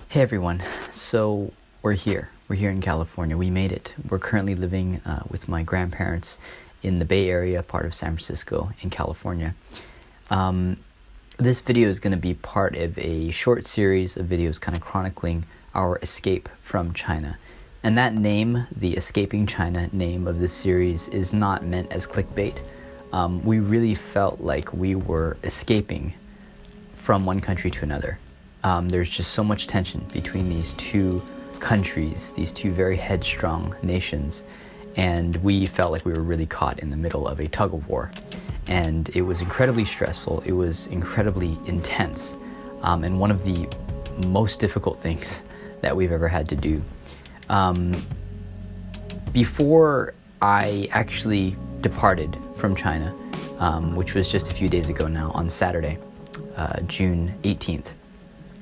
Hey everyone, so we're here in California. We made it. We're currently living with my grandparents in the Bay Area, part of San Francisco in California. This video is going to be part of a short series of videos kind of chronicling our escape from China. And that name, the Escaping China name of this series, is not meant as clickbait. We really felt like we were escaping from one country to another. There's just so much tension between these two countries, these two very headstrong nations, and we felt like we were really caught in the middle of a tug of war. And it was incredibly stressful, it was incredibly intense, and one of the most difficult things that we've ever had to do. Before I actually departed from China, which was just a few days ago now, on Saturday, June 18th,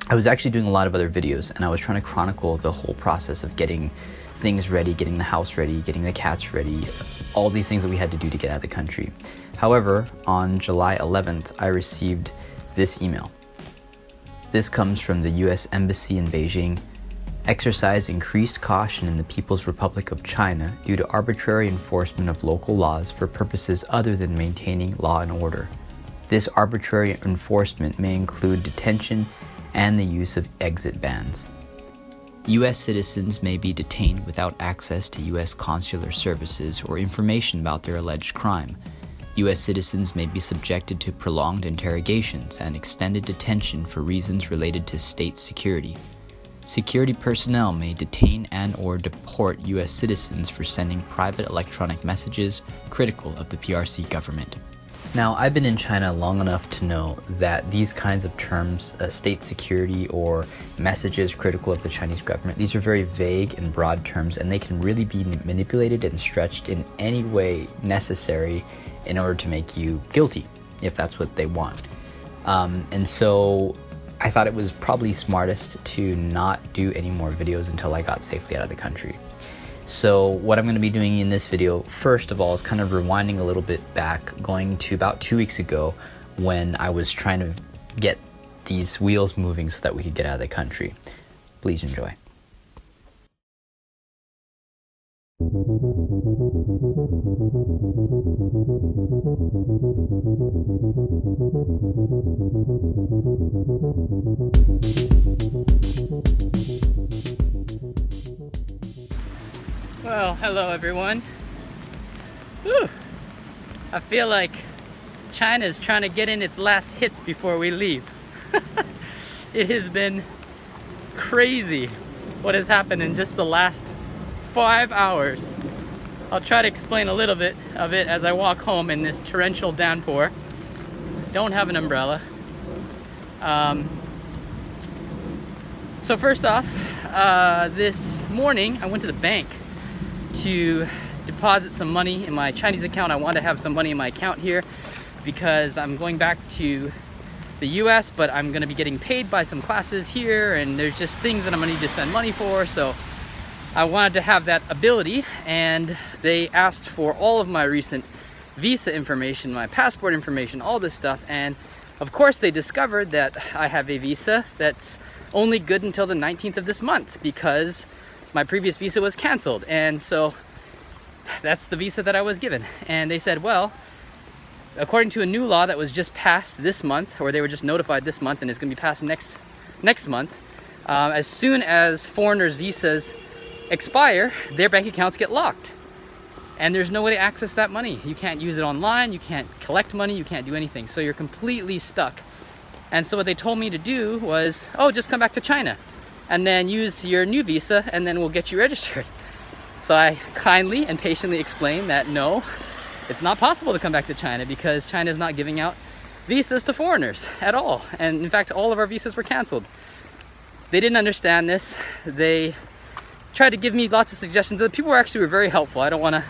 I was actually doing a lot of other videos, and I was trying to chronicle the whole process of getting things ready, getting the house ready, getting the cats ready, all these things that we had to do to get out of the country. However, on July 11th, I received this email. This comes from the U.S. Embassy in Beijing. Exercise increased caution in the People's Republic of China due to arbitrary enforcement of local laws for purposes other than maintaining law and order. This arbitrary enforcement may include detention and the use of exit bans. U.S. citizens may be detained without access to U.S. consular services or information about their alleged crime. U.S. citizens may be subjected to prolonged interrogations and extended detention for reasons related to state security. Security personnel may detain and/or deport U.S. citizens for sending private electronic messages critical of the PRC government. Now, I've been in China long enough to know that these kinds of terms, state security or messages critical of the Chinese government, these are very vague and broad terms, and they can really be manipulated and stretched in any way necessary in order to make you guilty, if that's what they want. And so I thought it was probably smartest to not do any more videos until I got safely out of the country. So what I'm going to be doing in this video, first of all, is kind of rewinding a little bit back, going to about 2 weeks ago when I was trying to get these wheels moving so that we could get out of the country. Please enjoy. Well, hello everyone. Whew. I feel like China's trying to get in its last hits before we leave. It has been crazy what has happened in just the last 5 hours. I'll try to explain a little bit of it as I walk home in this torrential downpour. Don't have an umbrella. So first off, this morning I went to the bank to deposit some money in my Chinese account. I want to have some money in my account here because I'm going back to the US, but I'm going to be getting paid by some classes here, and there's just things that I'm going to need to spend money for, so I wanted to have that ability. And they asked for all of my recent visa information, my passport information, all this stuff, and of course they discovered that I have a visa that's only good until the 19th of this month because my previous visa was canceled, and so that's the visa that I was given. And they said, well, according to a new law that was just passed this month, or they were just notified this month and is going to be passed next month, as soon as foreigners' visas expire, their bank accounts get locked, and there's no way to access that money. You can't use it online, you can't collect money, you can't do anything, so you're completely stuck. And so what they told me to do was, oh, just come back to China and then use your new visa, and then we'll get you registered. So I kindly and patiently explained that no, it's not possible to come back to China because China is not giving out visas to foreigners at all. And in fact, all of our visas were canceled. They didn't understand this. They tried to give me lots of suggestions. The people were very helpful. I don't want to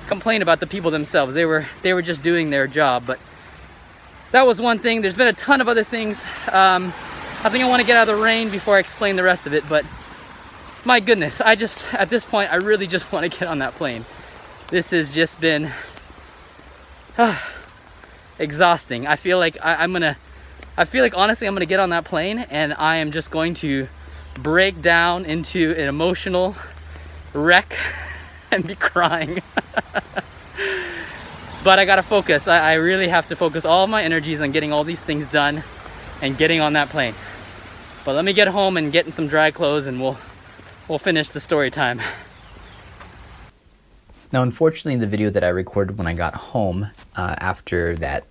complain about the people themselves. They were just doing their job. But that was one thing. There's been a ton of other things. I think I want to get out of the rain before I explain the rest of it, but my goodness, at this point, I really just want to get on that plane. This has just been exhausting. I feel like honestly I'm gonna get on that plane and I am just going to break down into an emotional wreck and be crying. But I gotta focus. I really have to focus all of my energies on getting all these things done and getting on that plane. But let me get home and get in some dry clothes and we'll finish the story time. Now, unfortunately, the video that I recorded when I got home after that,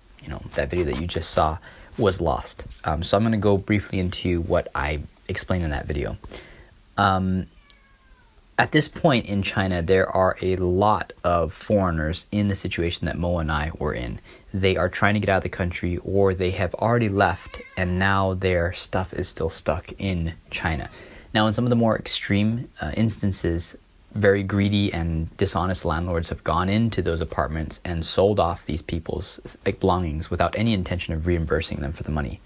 that video that you just saw was lost. So I'm going to go briefly into what I explained in that video. At this point in China, there are a lot of foreigners in the situation that Mo and I were in. They are trying to get out of the country, or they have already left, and now their stuff is still stuck in China. Now, in some of the more extreme instances, very greedy and dishonest landlords have gone into those apartments and sold off these people's belongings without any intention of reimbursing them for the money.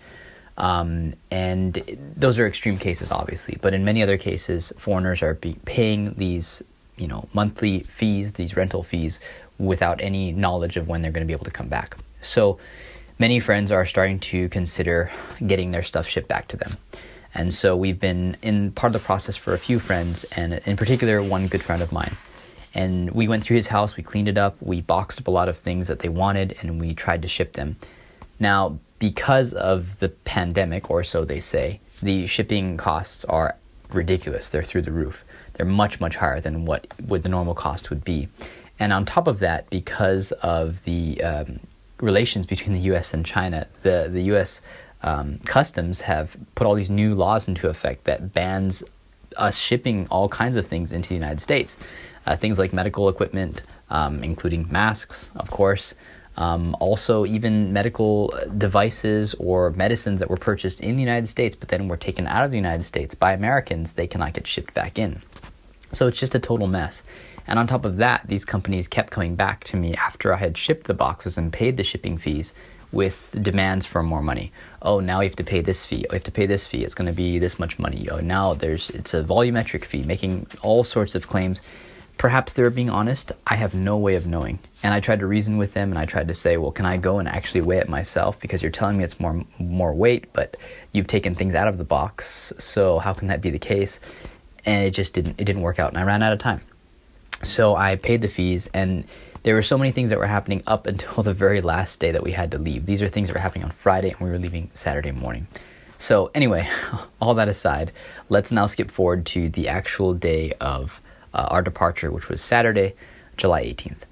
And those are extreme cases, obviously, but in many other cases, foreigners are paying these, monthly fees, these rental fees, without any knowledge of when they're going to be able to come back. So many friends are starting to consider getting their stuff shipped back to them. And so we've been in part of the process for a few friends, and in particular, one good friend of mine. And we went through his house, we cleaned it up, we boxed up a lot of things that they wanted, and we tried to ship them. Now, because of the pandemic, or so they say, the shipping costs are ridiculous. They're through the roof. They're much, much higher than what the normal cost would be. And on top of that, because of the relations between the U.S. and China, the U.S. Customs have put all these new laws into effect that bans us shipping all kinds of things into the United States. Things like medical equipment, including masks, of course. Also, even medical devices or medicines that were purchased in the United States but then were taken out of the United States by Americans, they cannot get shipped back in. So it's just a total mess. And on top of that, these companies kept coming back to me after I had shipped the boxes and paid the shipping fees with demands for more money. Oh, now you have to pay this fee. Oh, you have to pay this fee. It's going to be this much money. Oh, now it's a volumetric fee, making all sorts of claims. Perhaps they were being honest. I have no way of knowing. And I tried to reason with them, and I tried to say, well, can I go and actually weigh it myself? Because you're telling me it's more weight, but you've taken things out of the box. So how can that be the case? And it didn't work out, and I ran out of time. So I paid the fees, and there were so many things that were happening up until the very last day that we had to leave. These are things that were happening on Friday, and we were leaving Saturday morning. So anyway, all that aside, let's now skip forward to the actual day of our departure, which was Saturday, July 18th.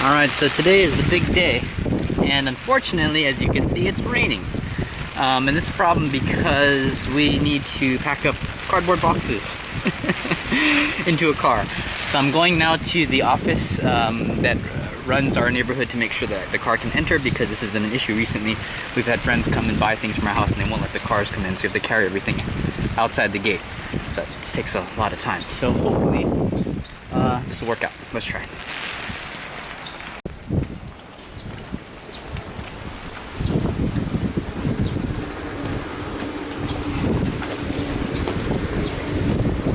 Alright, so today is the big day, and unfortunately, as you can see, it's raining. And it's a problem because we need to pack up cardboard boxes into a car. So I'm going now to the office that runs our neighborhood to make sure that the car can enter, because this has been an issue recently. We've had friends come and buy things from our house and they won't let the cars come in, so we have to carry everything outside the gate. So it takes a lot of time. So hopefully this will work out. Let's try.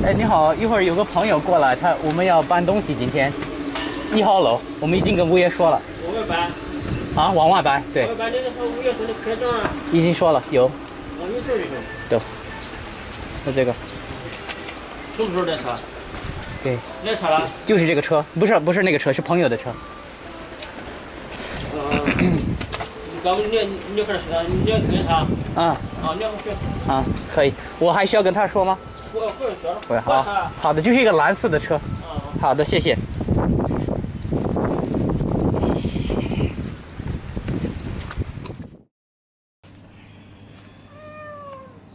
哎，你好，一会儿有个朋友过来，我们要搬东西，今天1号楼，我们已经跟物业说了。往外搬？啊，往外搬，对。往外搬，那个和物业说的开张啊。已经说了，有。哦，有这个。有。那这个。是不是那车？对。那车了？就是这个车，不是那个车，是朋友的车。你跟他说，你要跟他。啊。啊，你要说。啊，可以。我还需要跟他说吗？不用说了。不用。好。好的，就是一个蓝色的车。好的，谢谢。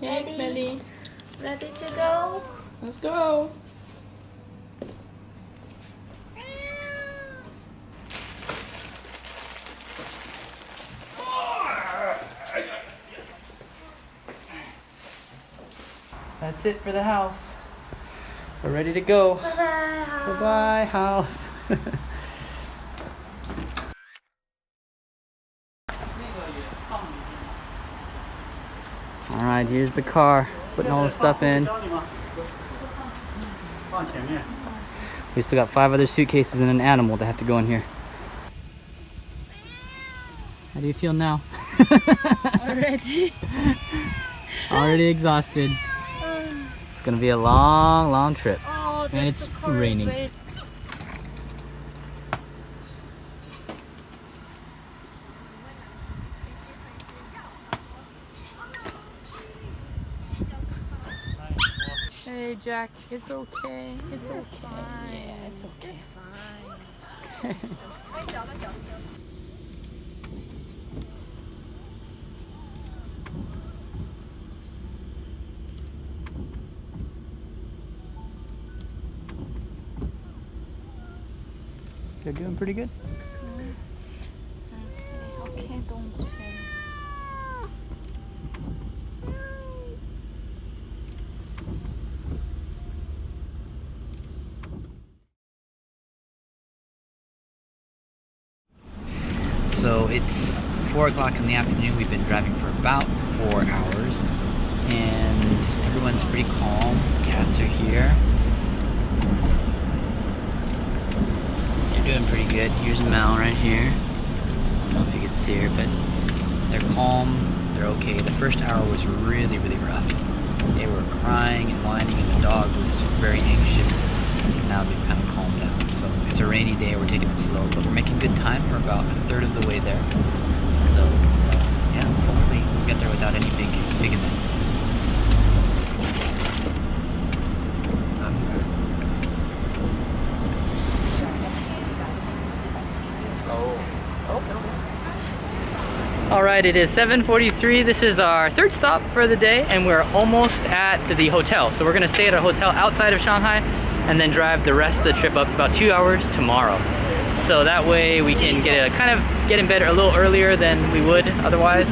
Ready? Ready to go? Let's go. That's it for the house. We're ready to go. Bye-bye, house. Bye-bye, house. Alright, here's the car. Putting all the stuff in. We still got 5 other suitcases and an animal that have to go in here. How do you feel now? Already. Already exhausted. It's gonna be a long, long trip. Oh, and it's raining. Hey Jack, it's okay. It's okay. Yeah, it's okay. Fine. You're doing pretty good. Okay, don't swim. So it's 4 o'clock in the afternoon. We've been driving for about 4 hours and everyone's pretty calm. Cats are here. They're doing pretty good. Here's Mel right here. I don't know if you can see her, but they're calm. They're okay. The first hour was really, really rough. They were crying and whining and the dog was very anxious. Now they've kind of calmed down. So it's a rainy day, we're taking it slow, but we're making good time. We're about a third of the way there. So yeah, hopefully we'll get there without any big events. All right, it is 7:43. This is our third stop for the day and we're almost at the hotel. So we're gonna stay at a hotel outside of Shanghai and then drive the rest of the trip up about 2 hours tomorrow. So that way we can get in bed a little earlier than we would otherwise.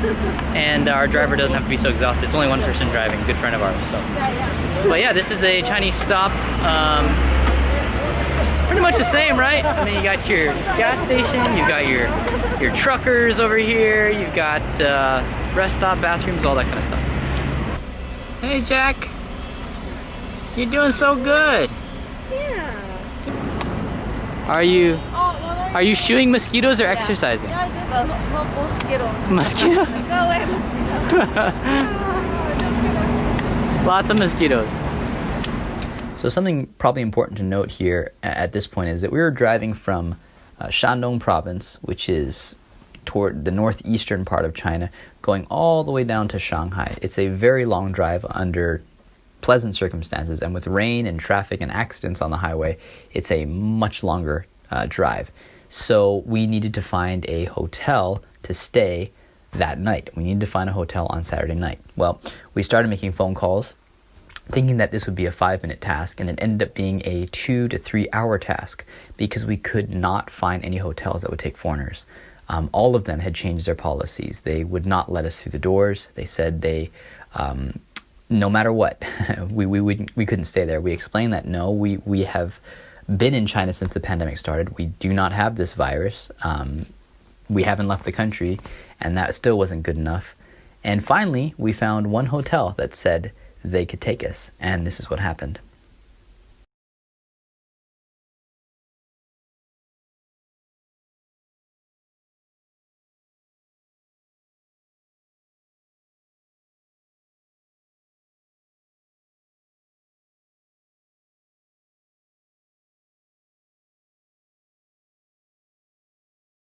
And our driver doesn't have to be so exhausted. It's only one person driving, a good friend of ours. So. But yeah, this is a Chinese stop. Pretty much the same, right? I mean, you got your gas station, you've got your truckers over here, you've got rest stop, bathrooms, all that kind of stuff. Hey Jack, you're doing so good. Yeah. Are you shooing mosquitoes or exercising? Yeah, just mosquito. Mosquito? Go away. Lots of mosquitoes. So something probably important to note here at this point is that we were driving from Shandong province, which is toward the northeastern part of China, going all the way down to Shanghai. It's a very long drive under pleasant circumstances, and with rain and traffic and accidents on the highway, it's a much longer drive. So we needed to find a hotel to stay that night. We needed to find a hotel on Saturday night. Well, we started making phone calls, thinking that this would be a 5-minute task, and it ended up being a 2 to 3 hour task because we could not find any hotels that would take foreigners. All of them had changed their policies. They would not let us through the doors. They said no matter what, we couldn't stay there. We explained that no, we have been in China since the pandemic started. We do not have this virus. We haven't left the country, and that still wasn't good enough. And finally, we found one hotel that said they could take us, and this is what happened.